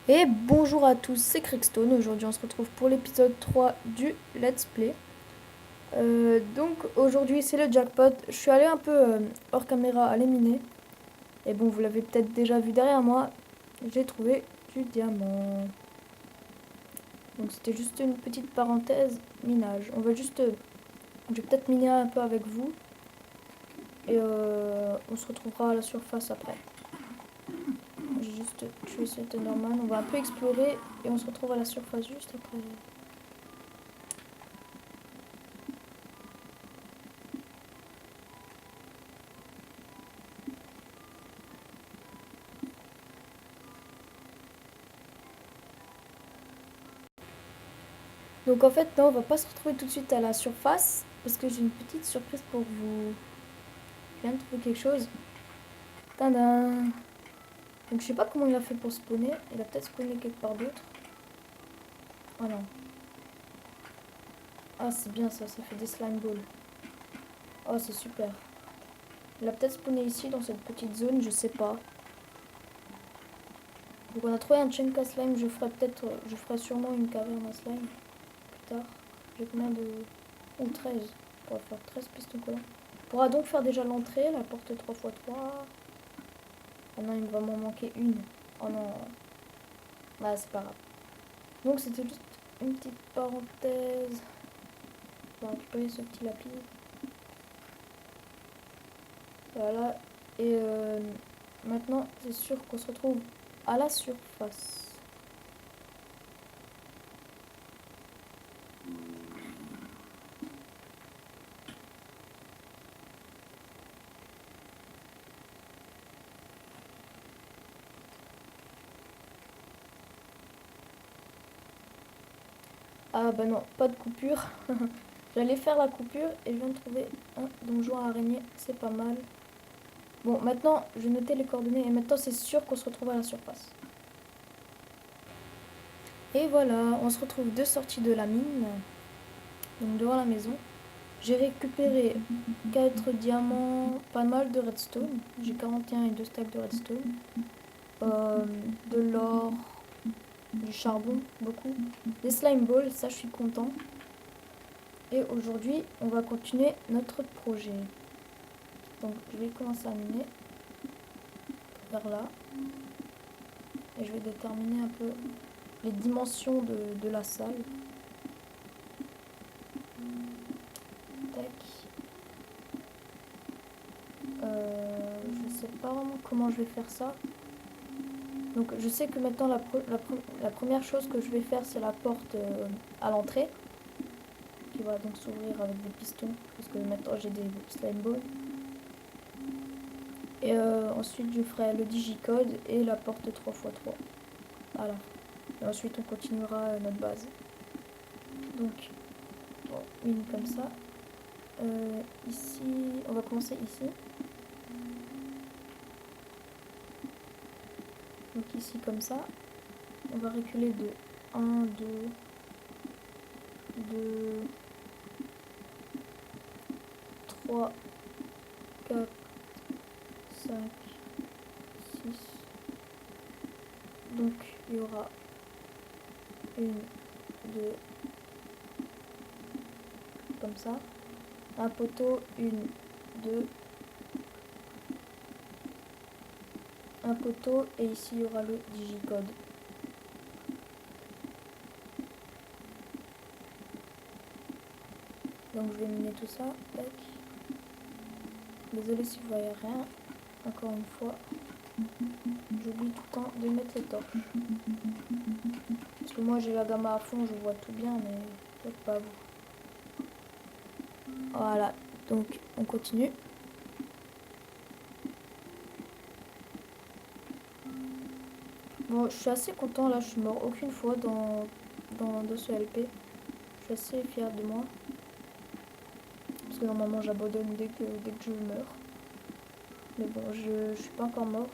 Et bonjour à tous, c'est Crickstone. Aujourd'hui on se retrouve pour l'épisode 3 du Let's Play. Donc aujourd'hui c'est le jackpot. Je suis allé un peu hors caméra à les miner. Et bon, vous l'avez peut-être déjà vu derrière moi, j'ai trouvé du diamant. Donc c'était juste une petite parenthèse minage. Je vais peut-être miner un peu avec vous. Et on se retrouvera à la surface après. J'ai juste tué ce Enderman. On va un peu explorer et on se retrouve à la surface juste après. Donc en fait, non, on va pas se retrouver tout de suite à la surface parce que j'ai une petite surprise pour vous. Je viens de trouver quelque chose. Tadam! Donc je sais pas comment il a fait pour spawner. Il a peut-être spawné quelque part d'autre. Oh non. Ah, c'est bien ça, ça fait des slime balls. Oh, c'est super. Il a peut-être spawné ici dans cette petite zone, je sais pas. Donc on a trouvé un Chenka slime. Je ferai sûrement une caverne à slime plus tard. J'ai combien de. Ou 13. On pourra faire 13 pistons collants. On pourra donc faire déjà l'entrée, la porte 3x3. Ah non, il va m'en manquer une. Oh non. Bah, c'est pas grave. Donc, c'était juste une petite parenthèse. On va récupérer ce petit lapis. Voilà. Et maintenant, c'est sûr qu'on se retrouve à la surface. Ah bah non, pas de coupure. J'allais faire la coupure et je viens de trouver un donjon à araignée. C'est pas mal. Bon, maintenant, je vais noter les coordonnées et maintenant, c'est sûr qu'on se retrouve à la surface. Et voilà, on se retrouve de sortie de la mine, donc devant la maison. J'ai récupéré 4 diamants, pas mal de redstone. J'ai 41 et 2 stacks de redstone. Euh, de l'or, du charbon, beaucoup. Des slime balls, ça je suis content. Et aujourd'hui, on va continuer notre projet. Donc je vais commencer à miner vers là. Et je vais déterminer un peu les dimensions de la salle. Tac. Je sais pas vraiment comment je vais faire ça. Donc je sais que maintenant la première chose que je vais faire, c'est la porte à l'entrée qui va donc s'ouvrir avec des pistons parce que maintenant j'ai des slime balls. Et ensuite je ferai le digicode et la porte 3x3 à la fin. Et ensuite on continuera notre base. Donc bon, une comme ça. Ici, on va commencer ici. Donc ici comme ça. On va reculer de 1, 2, 2, 3, 4, 5, 6. Donc il y aura une, deux, comme ça. Un poteau, une, deux. Un poteau et ici il y aura le digicode. Donc je vais miner tout ça. Tac. Désolé si vous voyez rien. Encore une fois. J'oublie tout le temps de mettre les torches. Parce que moi j'ai la gamma à fond, je vois tout bien, mais peut-être pas vous. Voilà, donc on continue. Bon, je suis assez content là, je suis mort aucune fois dans ce LP. Je suis assez fière de moi. Parce que normalement j'abandonne dès que je meurs. Mais bon, je suis pas encore mort.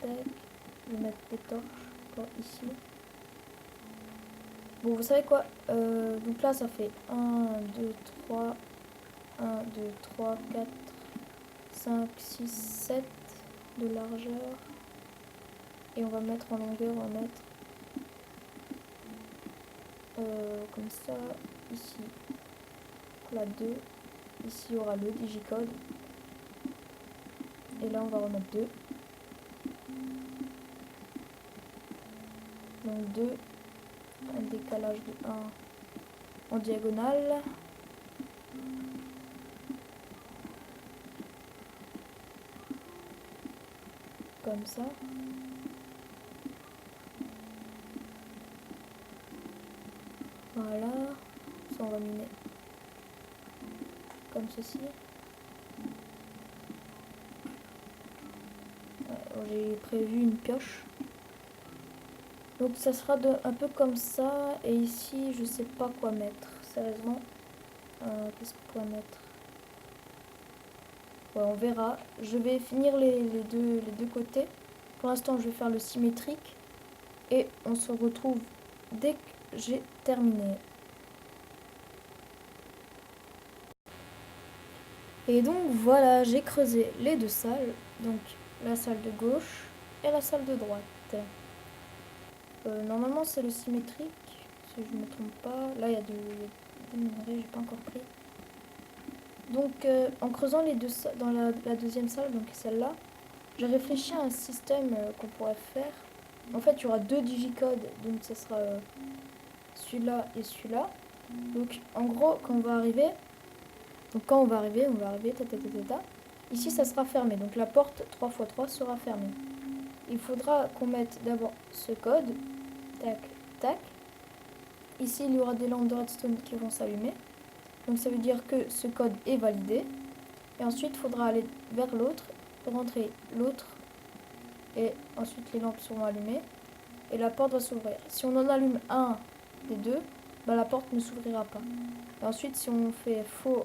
Tac. Je vais mettre des torches encore ici. Bon, vous savez quoi, donc là ça fait 1, 2, 3, 1, 2, 3, 4, 5, 6, 7 de largeur. Et on va mettre en longueur, on va mettre comme ça, ici la 2, ici il y aura le digicode, et là on va remettre 2, donc 2, un décalage de 1 en diagonale, comme ça. Voilà, ça on va miner comme ceci. J'ai prévu une pioche. Donc ça sera un peu comme ça. Et ici, je sais pas quoi mettre. Sérieusement, qu'est-ce qu'on pourrait mettre? Ouais, on verra. Je vais finir les deux côtés. Pour l'instant, je vais faire le symétrique. Et on se retrouve dès que j'ai terminé. Et donc voilà, j'ai creusé les deux salles. Donc la salle de gauche et la salle de droite. Normalement c'est le symétrique, si je ne me trompe pas. Là il y a des minerais, j'ai pas encore pris. Donc en creusant les deux dans la deuxième salle, donc celle-là, j'ai réfléchi à un système qu'on pourrait faire. En fait il y aura deux digicodes, donc ce sera celui-là et celui-là. Donc en gros quand on va arriver, on va arriver, ici ça sera fermé, donc la porte 3x3 sera fermée. Il faudra qu'on mette d'abord ce code, tac, tac. Ici, il y aura des lampes de redstone qui vont s'allumer. Donc ça veut dire que ce code est validé. Et ensuite, il faudra aller vers l'autre, rentrer l'autre. Et ensuite, les lampes seront allumées. Et la porte va s'ouvrir. Si on en allume un des deux, bah, la porte ne s'ouvrira pas. Et ensuite, si on fait faux,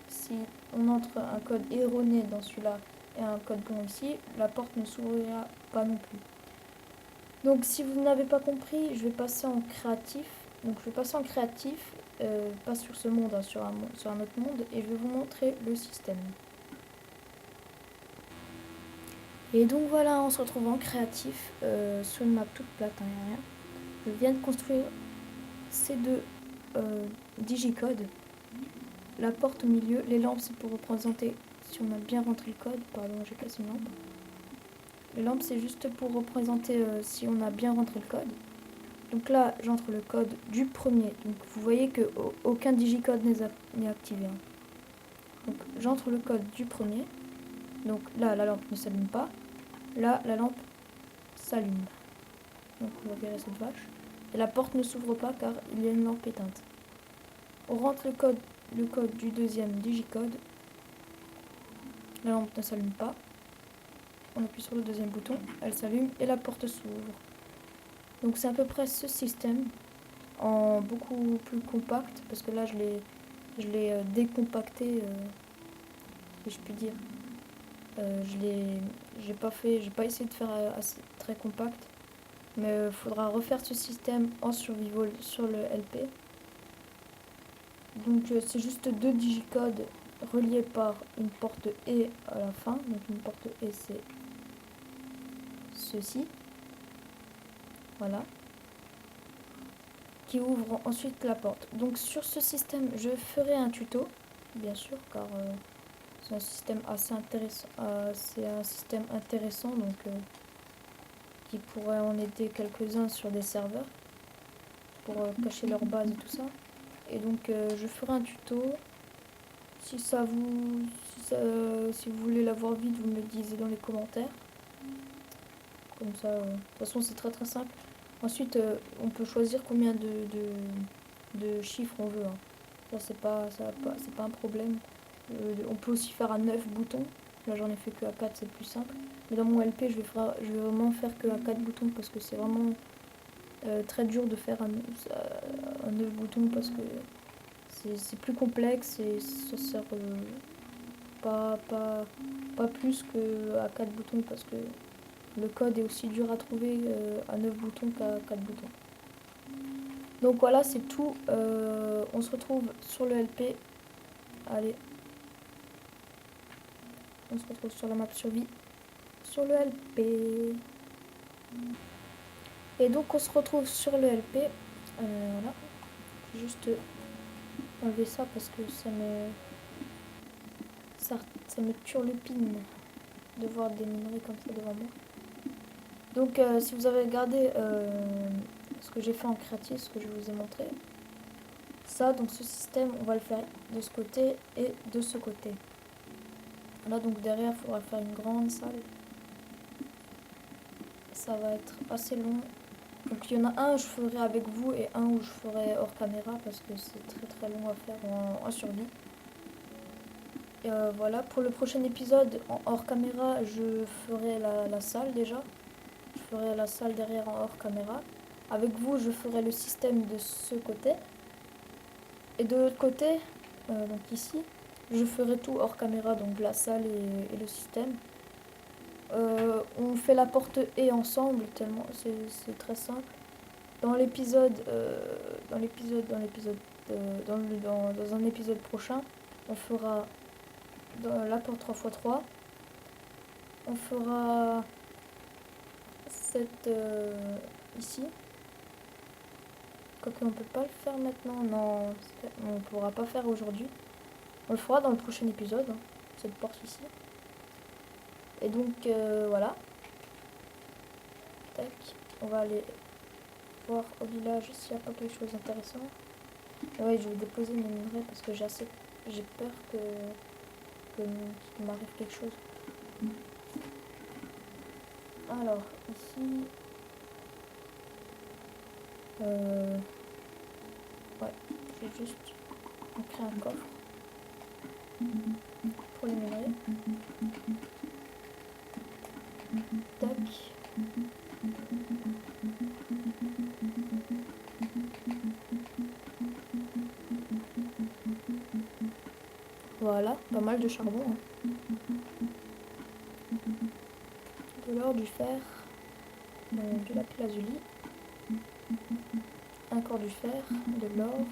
si on entre un code erroné dans celui-là et un code bon ici, la porte ne s'ouvrira pas non plus. Donc si vous n'avez pas compris, je vais passer en créatif. Donc je vais passer en créatif, pas sur ce monde, hein, sur un autre monde, et je vais vous montrer le système. Et donc voilà, on se retrouve en créatif, sur une map toute plate, hein, y a rien. Je viens de construire ces deux digicodes. La porte au milieu, les lampes c'est pour représenter si on a bien rentré le code. Pardon, j'ai cassé une lampe. Les lampes c'est juste pour représenter si on a bien rentré le code. Donc là, j'entre le code du premier. Donc vous voyez que aucun digicode n'est activé. Hein. Donc j'entre le code du premier. Donc là, la lampe ne s'allume pas. Là, la lampe s'allume. Donc on va virer cette vache. Et la porte ne s'ouvre pas car il y a une lampe éteinte. On rentre le code du deuxième digicode. La lampe ne s'allume pas. On appuie sur le deuxième bouton. Elle s'allume et la porte s'ouvre. Donc c'est à peu près ce système. En beaucoup plus compact, parce que là je l'ai décompacté, si je puis dire. J'ai pas essayé de faire très compact, mais il faudra refaire ce système en survival sur le LP. Donc c'est juste deux digicodes reliés par une porte E à la fin. Donc une porte E c'est ceci, voilà, qui ouvre ensuite la porte. Donc sur ce système, je ferai un tuto, bien sûr, car c'est un système assez intéressant. C'est un système intéressant, donc qui pourrait en aider quelques-uns sur des serveurs pour cacher leur base et tout ça. Et donc je ferai un tuto. Si vous voulez l'avoir vite, vous me le disiez dans les commentaires. Comme ça, de toute façon c'est très simple. Ensuite, on peut choisir combien de chiffres on veut. Hein. Ça, c'est pas un problème. On peut aussi faire à 9 boutons. Là, j'en ai fait que à 4, c'est plus simple. Mais dans mon LP, je vais vraiment faire que à 4 boutons parce que c'est vraiment très dur de faire un 9 boutons parce que c'est plus complexe et ça sert pas plus que à 4 boutons parce que le code est aussi dur à trouver à 9 boutons qu'à 4 boutons. Donc voilà, c'est tout. On se retrouve sur le LP. Allez. On se retrouve sur la map survie. Sur le LP. Et donc on se retrouve sur le LP. Voilà. Juste enlever ça parce que ça me turlupine de voir des minerais comme ça devant moi. Donc si vous avez regardé ce que j'ai fait en créatif, ce que je vous ai montré, ça, donc ce système, on va le faire de ce côté et de ce côté. Là, donc derrière, il faudra faire une grande salle. Ça va être assez long. Donc il y en a un où je ferai avec vous et un où je ferai hors caméra parce que c'est très très long à faire en survie. Et voilà, pour le prochain épisode, en hors caméra, je ferai la salle déjà. Je ferai la salle derrière en hors caméra. Avec vous, je ferai le système de ce côté. Et de l'autre côté, donc ici, je ferai tout hors caméra, donc la salle et le système. On fait la porte et ensemble, tellement c'est très simple. Dans l'épisode, dans un épisode prochain, on fera la porte 3x3. On fera cette ici. Quoique on peut pas le faire maintenant, non, on pourra pas faire aujourd'hui. On le fera dans le prochain épisode, hein, cette porte ici. Et donc voilà. Tac. On va aller voir au village s'il n'y a pas quelque chose d'intéressant. Ouais, je vais déposer mes minerais parce que j'ai peur qu'il m'arrive quelque chose. Alors, ici... ouais, je vais juste créer un coffre pour les minerais. Tac. Voilà, pas mal de charbon. Hein. De l'or, du fer, du lapis lazuli, encore du fer, de l'or,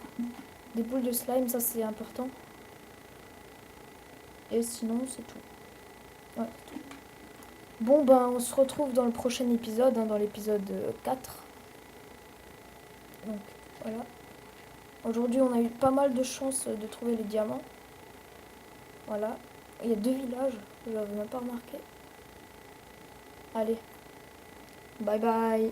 des boules de slime, ça c'est important. Et sinon c'est tout. Ouais, c'est tout. Bon ben on se retrouve dans le prochain épisode, hein, dans l'épisode 4. Donc voilà. Aujourd'hui on a eu pas mal de chance de trouver les diamants. Voilà. Il y a 2 villages, je l'avais même pas remarqué. Allez. Bye bye.